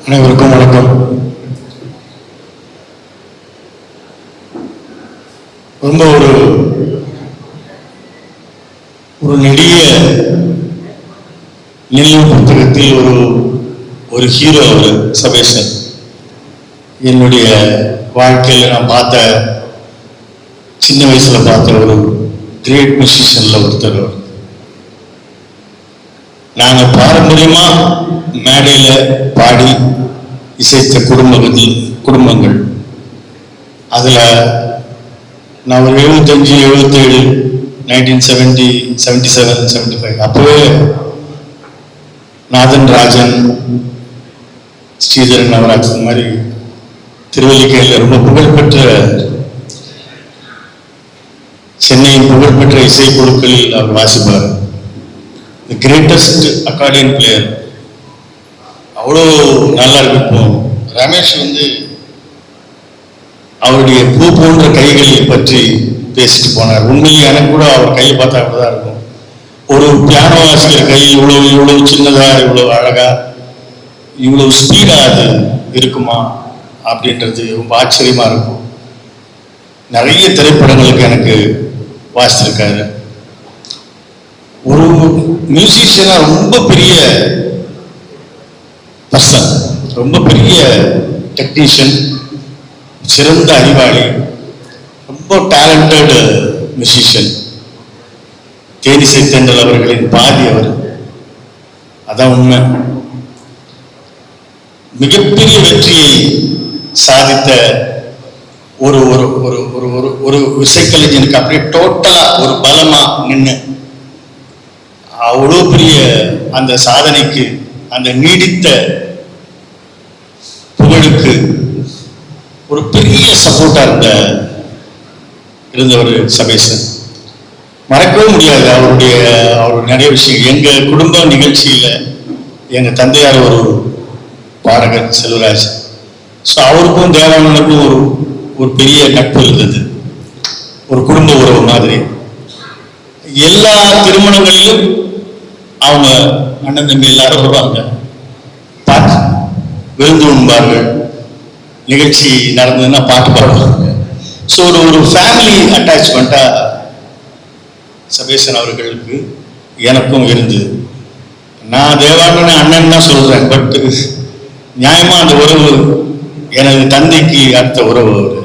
அனைவருக்கும் வணக்கம். ரொம்ப ஒரு நெடிய நினைவு புத்தகத்தில் ஒரு ஹீரோ அவர் சபேஷன். என்னுடைய வாழ்க்கையில் நான் பார்த்த சின்ன வயசுல பார்த்த ஒரு கிரேட் மியூசிஷியன்ல ஒருத்தர். நாங்கள் பாரம்பரியமா மேடையில பாடி இசைத்த குடும்பங்கள். அதுல நான் ஒரு 75, 77, 1970, 77, 75 அப்பவே நாதன் ராஜன், ஸ்ரீதரன் நவராஜ் இந்த மாதிரி திருவல்லிக்கேணியில் ரொம்ப புகழ்பெற்ற சென்னையின் புகழ்பெற்ற இசைக்குழுக்களில் அவர் வாசிப்பார். The greatest accordion player. அவ்வளோ நல்லா இருக்கும். ரமேஷ் அவருடைய பூ போன்ற கைகளை பற்றி பேசிட்டு போனார். உண்மையில் எனக்கு கூட அவர் கையை பார்த்தா அப்படிதான் இருக்கும். ஒரு பியானோ வாசிக்கிற கை இவ்வளவு சின்னதா, இவ்வளவு அழகா, இவ்வளவு ஸ்பீடா அது இருக்குமா அப்படின்றது ரொம்ப ஆச்சரியமா இருக்கும். நிறைய திரைப்படங்களுக்கு எனக்கு வாசிச்சிருக்காரு. ஒரு மியூசிஷியனா ரொம்ப பெரிய பர்சன், ரொம்ப பெரிய டெக்னீஷியன், சிறந்த அறிவாளி, ரொம்ப டேலண்டட் மியூசிஷியன். தேனிசை தென்றல் அவர்களின் பாதி அவர். அதான் உண்மை. மிகப்பெரிய வெற்றியை சாதித்த ஒரு ஒரு ஒரு ஒரு ஒரு இசைக்கலைஞனுக்கு அப்படியே டோட்டலா ஒரு பலமா நின்று அவ்வளோ பெரிய அந்த சாதனைக்கு, அந்த நீடித்த புகழுக்கு ஒரு பெரிய சப்போர்ட்டா இருந்தவர் சபேசன். மறக்கவே முடியாது அவருடைய நிறைய விஷயம். எங்க குடும்ப நிகழ்ச்சியில எங்க தந்தையார் ஒரு பாடகர் செல்வராஜ். ஸோ அவருக்கும் தேவானனுக்கும் ஒரு பெரிய நட்பு இருந்தது, ஒரு குடும்ப உறவு மாதிரி. எல்லா திருமணங்களிலும் அவங்க அண்ணன் தம்பி எல்லாரும் வருவாங்க, பாட்டு விருந்து உண்பார்கள், நிகழ்ச்சி நடந்ததுன்னா பாட்டு பாடுவாங்க. ஸோ ஒரு ஃபேமிலி அட்டாச்மெண்ட்டா சபேசன் அவர்களுக்கு எனக்கும் இருந்தது. நான் தேவானன அண்ணன் தான் சொல்றேன், பட் நியாயமா அந்த உறவு எனது தந்தைக்கு அடுத்த உறவு அவர்.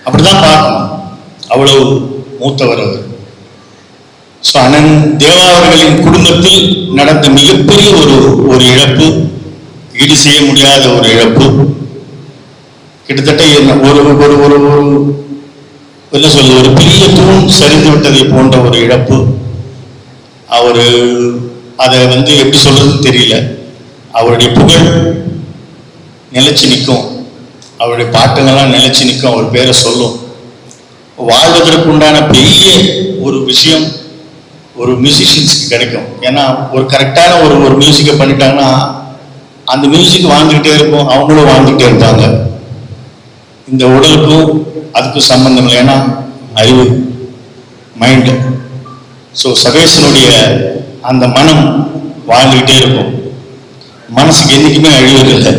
அப்படிதான் பார்க்கணும். அவ்வளவு மூத்தவர் அவர். ஸோ அண்ணன் தேவா அவர்களின் குடும்பத்தில் நடந்த மிகப்பெரிய ஒரு இழப்பு, ஈடு செய்ய முடியாத ஒரு இழப்பு. கிட்டத்தட்ட என்ன சொல்றது, ஒரு பெரிய தூண் சரிந்து விட்டதை போன்ற ஒரு இழப்பு. அவரு அதை எப்படி சொல்றதுன்னு தெரியல. அவருடைய புகழ் நிலைச்சு நிற்கும், அவருடைய பாட்டுங்கள்லாம் நிலைச்சு நிற்கும், அவர் பேரை சொல்லும். வாழ்வதற்கு உண்டான பெரிய ஒரு விஷயம் ஒரு மியூசிஷியன்ஸ்க்கு கிடைக்கும். ஏன்னா ஒரு கரெக்டான ஒரு மியூசிக்கை பண்ணிட்டாங்கன்னா அந்த மியூசிக் வாழ்ந்துகிட்டே இருக்கும், அவங்களும் வாழ்ந்துகிட்டே இருப்பாங்க. இந்த உடலுக்கும் அதுக்கும் சம்பந்தம் இல்லை. ஏன்னா அறிவு, மைண்டு. ஸோ சபேசனுடைய அந்த மனம் வாழ்ந்துகிட்டே இருக்கும். மனசுக்கு என்னைக்குமே அழிவதில்லை,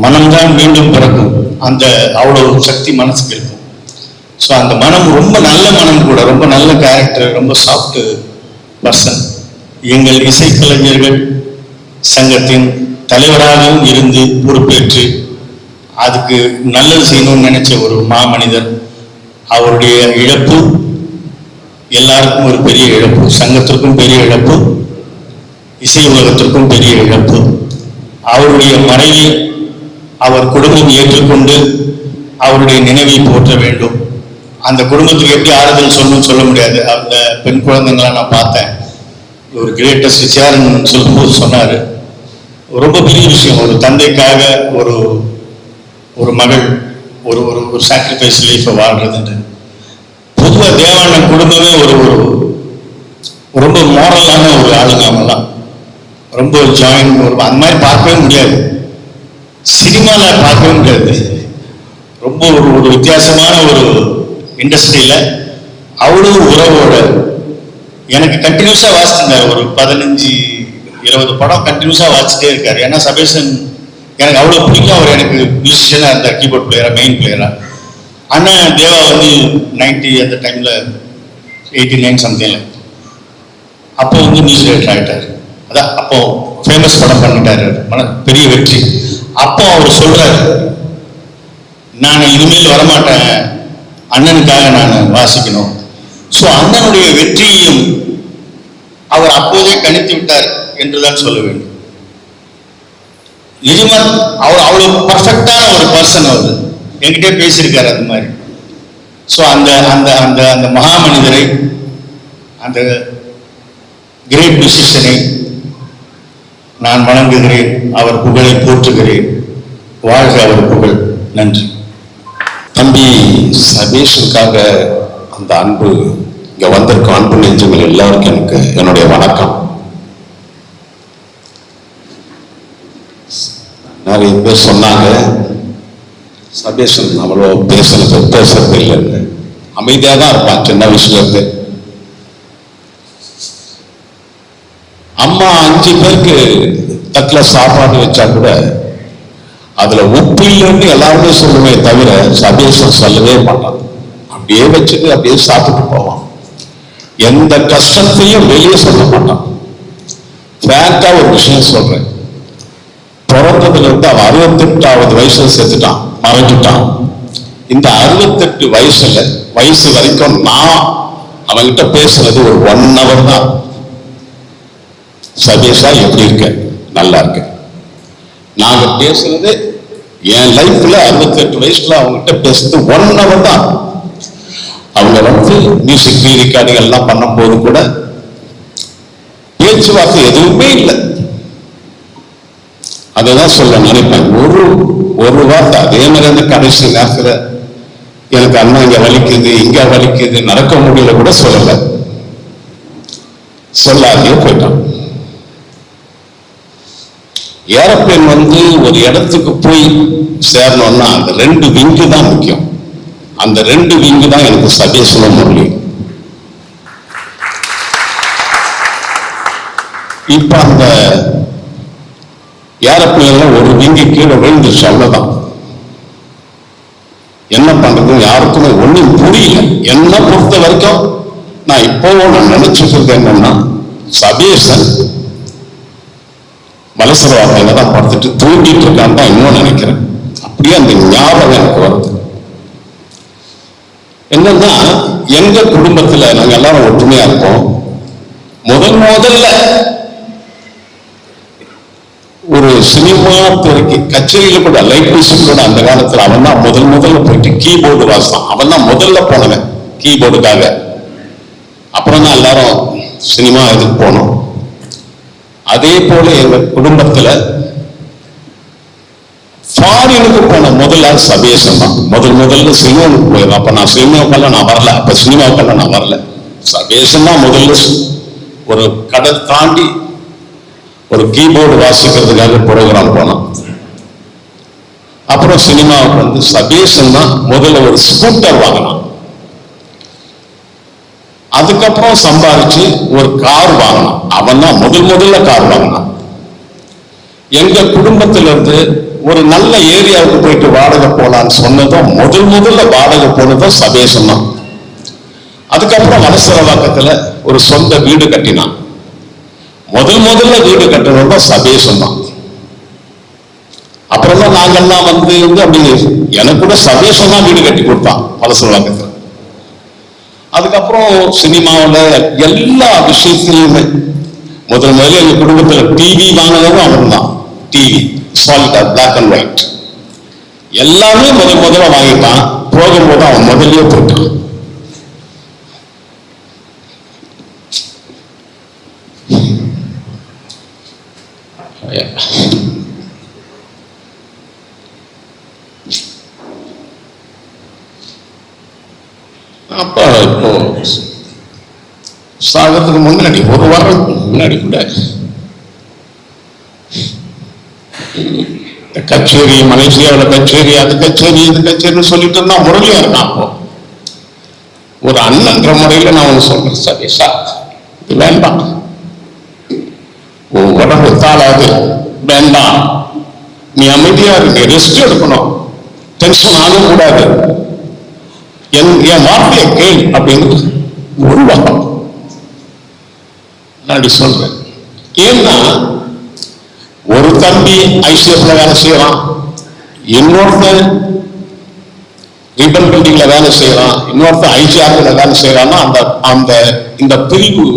மனம்தான் மீண்டும் பிறக்கும். அந்த அவ்வளவு சக்தி மனசுக்கு இருக்கும். ஸோ அந்த மனம் ரொம்ப நல்ல மனம் கூட, ரொம்ப நல்ல கேரக்டர், ரொம்ப சாஃப்ட் பர்சன். எங்கள் இசைக்கலைஞர்கள் சங்கத்தின் தலைவராகவும் இருந்து பொறுப்பேற்று அதுக்கு நல்லது செய்யணும்னு நினைச்ச ஒரு மாமனிதர். அவருடைய இழப்பு எல்லாருக்கும் ஒரு பெரிய இழப்பு, சங்கத்திற்கும் பெரிய இழப்பு, இசை உலகத்திற்கும் பெரிய இழப்பு. அவருடைய மறைவை அவர் குடும்பம் ஏற்றுக்கொண்டு அவருடைய நினைவை போற்ற வேண்டும். அந்த குடும்பத்துக்கு எப்படி ஆறுதல் சொல்லணும்னு சொல்ல முடியாது. அந்த பெண் குழந்தைங்களை நான் பார்த்தேன். ஒரு கிரேட்டஸ்ட் சேரன் சொல்லும்போது சொன்னாரு, ரொம்ப பெரிய விஷயம் ஒரு தந்தைக்காக ஒரு மகள் ஒரு சாக்ரிஃபைஸ் லைஃப்பை வாழ்றதுன்னு. பொதுவாக தேவானன் குடும்பமே ரொம்ப மோரலான ஒரு ஆளுங்க. அவங்கெல்லாம் ரொம்ப ஜாயின், அந்த மாதிரி பார்க்கவே முடியாது, சினிமாவில் பார்க்கவே முடியாது. ரொம்ப ஒரு வித்தியாசமான ஒரு இண்டஸ்ட்ரியில அவ்வளோ உறவோட எனக்கு கண்டினியூஸா வாசிச்சிருந்தாரு. ஒரு 15-20 படம் கண்டினியூஸா வாசிச்சிட்டே இருக்காரு. ஏன்னா சபேசன் எனக்கு அவ்வளோ பிடிக்கும். அவர் எனக்கு மியூசிஷியனாக இருந்தார், கீபோர்ட் பிளேயராக, மெயின் பிளேயராக. அண்ணன் தேவா வந்து 90 அந்த டைமில் 89 சம்திங்ல அப்போ வந்து மியூசிக் டைரக்டர் ஆகிட்டார். அதான் அப்போ ஃபேமஸ் படம் பண்ணிட்டாரு, பெரிய வெற்றி. அப்போ அவர் சொல்றாரு, நான் இனிமேல் வரமாட்டேன், அண்ணனுக்காக நான் வாசிக்கணும். ஸோ அண்ணனுடைய வெற்றியையும் அவர் அப்போதே கணித்து விட்டார் என்றுதான் சொல்ல வேண்டும். நிஜமா அவர் அவ்வளவு பர்ஃபெக்டான ஒரு பர்சன். அவர் என்கிட்ட பேசியிருக்காரு அந்த மாதிரி. ஸோ அந்த அந்த அந்த அந்த மகா மனிதரை, அந்த கிரேட் மியூசிஷியனை நான் வணங்குகிறேன், அவர் புகழை போற்றுகிறேன். வாழ்க அவர் புகழ். நன்றி. தம்பி சபேஷுக்காக அந்த அன்பு, இங்க வந்திருக்க அன்பு நெஞ்சங்கள் எல்லாருக்கும் எனக்கு என்னுடைய வணக்கம். நிறைய பேர் சொன்னாங்க சபேஷன் அவ்வளோ பேசுறது இல்லைன்னு. அமைதியாக தான் இருப்பான் சின்ன விஷயத்து. அம்மா 5 பேருக்கு தட்டில் சாப்பாடு வச்சா கூட அதுல உப்பு இல்லைன்னு எல்லாருமே சொல்லுவே தவிர சபேஷன் சொல்லவே மாட்டான். அப்படியே வச்சுட்டு அப்படியே சாப்பிட்டு போவான். எந்த கஷ்டத்தையும் வெளியே சொல்ல மாட்டான். ஃபேக்டா ஒரு விஷயம் சொல்றேன், பிறந்ததுல இருந்து அவன் 68வது வயசுல செத்துட்டான், மறைஞ்சுட்டான். இந்த 68 வயசு வரைக்கும் நான் அவன்கிட்ட பேசுறது ஒரு 1 hour தான். சபேஷா எப்படி இருக்க? நல்லா இருக்க. நாங்க பேசுறது என் லைஃப்ல 68 வயசுல அவங்ககிட்ட பேசுறது 1 hour தான். அவங்க வந்து மியூசிக் ரெக்கார்டிங் எல்லாம் பண்ணும் போது கூட பேச்சுவார்த்தை எதுவுமே இல்லை. அதைதான் சொல்ல நினைப்பேன். ஒரு வார்த்தை. அதே மாதிரி அந்த கடைசி நேரத்துல எனக்கு அண்ணா இங்க வலிக்குது, இங்க வலிக்குது, நடக்க முடியல கூட சொல்லல, சொல்லாதே போயிட்டான். ஏரோப்ளேன் வந்து ஒரு இடத்துக்கு போய் சேரணும்னா அந்த 2 விங்கு தான் முக்கியம். அந்த 2 விங்கு தான் எனக்கு சரியா சொல்ல முடியும். இப்ப அந்த ஏரோப்ளேன்ல ஒரு விங்கு கீழே விழுந்துச்சு, அவ்வளவுதான். என்ன பண்றது யாருக்குமே ஒண்ணும் புரியல. என்ன பொறுத்த வரைக்கும் நான் இப்போவும் நான் நினைச்சுக்கிறது என்னன்னா, சபேஷன் மலசரவாக்கையில தான் பார்த்துட்டு தூங்கிட்டு இருக்கான்னு தான் இன்னும் நினைக்கிறேன். அப்படியே அந்த ஞாபகம் எனக்கு வருது. என்னன்னா, எங்க குடும்பத்துல நாங்க எல்லாரும் ஒற்றுமையா இருப்போம். முதல்ல ஒரு சினிமா துறைக்கு கச்சேரியில கூட லைட் மியூசிக் கூட அந்த காலத்துல அவன் தான் முதல்ல போயிட்டு கீபோர்டு வாசித்தான். அவன் தான் முதல்ல போனவன் கீபோர்டுக்காக. அப்புறம் தான் எல்லாரும் சினிமா இதுக்கு போனோம். அதே போல எங்க குடும்பத்துல ஃபாரினுக்கு போன முதல்ல சபேஷன் தான். முதல்ல சினிமாவுக்கு போயிருந்தோம். அப்ப நான் சினிமாவுக்கெல்லாம் நான் வரல. அப்ப சினிமாவுக்கெல்லாம் நான் வரல. சபேஷன் தான் முதல்ல ஒரு கடல் தாண்டி ஒரு கீபோர்டு வாசிக்கிறதுக்காக ப்ரோக்ராம் போனோம். அப்புறம் சினிமாவுக்கு வந்து சபேஷன் தான் முதல்ல ஒரு ஸ்கூட்டர் வாங்கினான். அதுக்கப்புறம் சம்பாதிச்சு ஒரு கார் வாங்கினான். அவன் தான் முதல்ல கார் வாங்கினான். எங்க குடும்பத்திலிருந்து ஒரு நல்ல ஏரியாவுக்கு போயிட்டு வாடகை போலான்னு சொன்னதும் முதல்ல வாடகை போனதும் சபேஷன் தான். அதுக்கப்புறம் வலசரவாக்கத்துல ஒரு சொந்த வீடு கட்டினான். முதல்ல வீடு கட்டணும் சபேஷன் தான். அப்புறம் தான் நாங்கெல்லாம் வந்து அப்படி எனக்கு கூட சபேஷன் தான் வீடு கட்டி கொடுத்தான் வலசரவாக்கத்துல. அதுக்கப்புறம் சினிமாவில் எல்லா விஷயத்திலுமே முதல்ல எங்க குடும்பத்துல டிவி வாங்கினதும் அவன் தான். டிவி சாலிடா பிளாக் அண்ட் ஒயிட் எல்லாமே முதல்ல வாங்கிட்டான். போகும்போது அவன் முதல்லயே போயிட்டான். அப்ப இப்போ சாகத்துக்கு முன்னாடி ஒரு வாரம் முன்னாடி கூட கச்சேரி, மலேசியாவில் கச்சேரி, அது கச்சேரி இது கச்சேரின்னு சொல்லிட்டு இருந்தா முரளியா இருக்கான். அப்போ ஒரு அண்ணன்ற முறையில நான் ஒன்று சொல்றேன், சபேஷா இது வேண்டாம், உடம்பு தாளாது வேண்டாம், நீ அமைதியா இருக்கு, ரெஸ்ட் எடுக்கணும், டென்ஷன் ஆகக்கூடாது, என் வார்த்தையை கேள் அப்படின்னு உருவாக்கம் நான் சொல்றேன். ஏன்னா ஒரு தம்பி ஐசிஎஃப்ல வேலை செய்யறான், இன்னொருத்தன் ரிபன் பில்டிங்ல வேலை செய்யறான், இன்னொருத்தன் ஐஜிஆர்ல வேலை செய்யறான்னா அந்த அந்த இந்த பிரிவு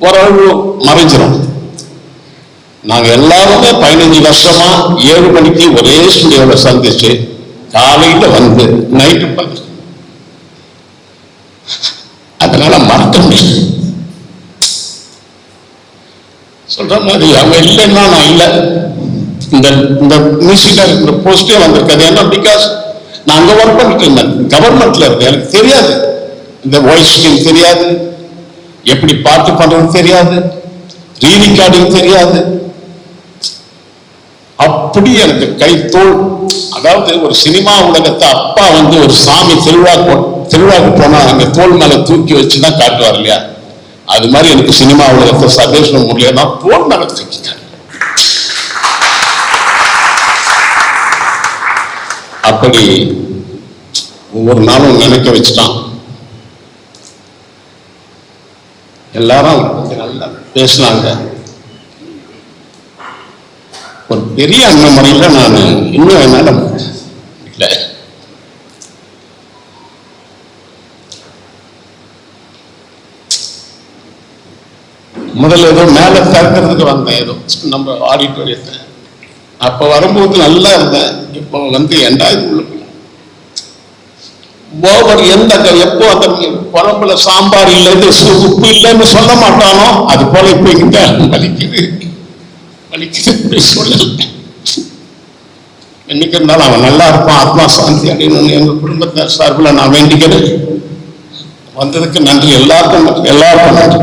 ஓரளவு மறைஞ்சிடும். நாங்க எல்லாருமே 15 வருஷமா 7 மணிக்கு ஒரே ஸ்டுடியோல சந்திச்சு காலையில வந்து நைட்டு 10. அதனால மறக்க முடியும். சொல்ற மாதிரி அவங்க இல்லைன்னா நான் இல்லை, இந்த இந்த மியூசிக்கா இருக்கிற போஸ்டே வந்திருக்காது. ஏன்னா பிகாஸ் நான் அங்க ஒர்க் பண்ணிட்டு இருந்தேன், கவர்மெண்ட்ல இருக்கேன், எனக்கு தெரியாது, இந்த வாய்ஸ் ஸ்கில் தெரியாது, எப்படி பாட்டு பண்றது தெரியாது, ரீரிகார்டிங் தெரியாது. அப்படி எனக்கு கைத்தோல். அதாவது ஒரு சினிமா உலகத்தை அப்பா வந்து ஒரு சாமி திருவிழாக்கு போனா அங்க தோல் மேல தூக்கி வச்சுதான் காட்டுவார் இல்லையா, அது மாதிரி எனக்கு சினிமா உலகத்தை சர்வேஸ்வரன் முறையில தான் தோல் மேல தூக்கிட்டாங்க. அப்படி ஒவ்வொரு நாளும் நினைக்க வச்சுட்டான். எல்லாரும் நல்லா பேசினாங்க. ஒரு பெரிய அண்ணன் முறையில நான் இன்னும் என்னால இல்லை. முதல்ல ஏதோ மேல திறக்கிறதுக்கு வந்தேன், ஏதோ நம்ம ஆடிட்டோரியத்தை. அப்ப வரும்போது நல்லா இருந்தேன். இப்போ வந்து ஓவர் எந்த எப்போ அந்த குழம்புல சாம்பார் இல்லை, உப்பு இல்லைன்னு சொல்ல மாட்டானோ அது போல இப்ப இங்க வலிக்குது வலிக்குது சொல்லல. என்னைக்கு இருந்தாலும் அவன் நல்லா இருப்பான், ஆத்மா சாந்தி அப்படின்னு எங்க குடும்பத்தினர் சார்பில் நான் வேண்டிக்கிறேன். வந்ததுக்கு நன்றி, எல்லாருக்கும் நன்றி.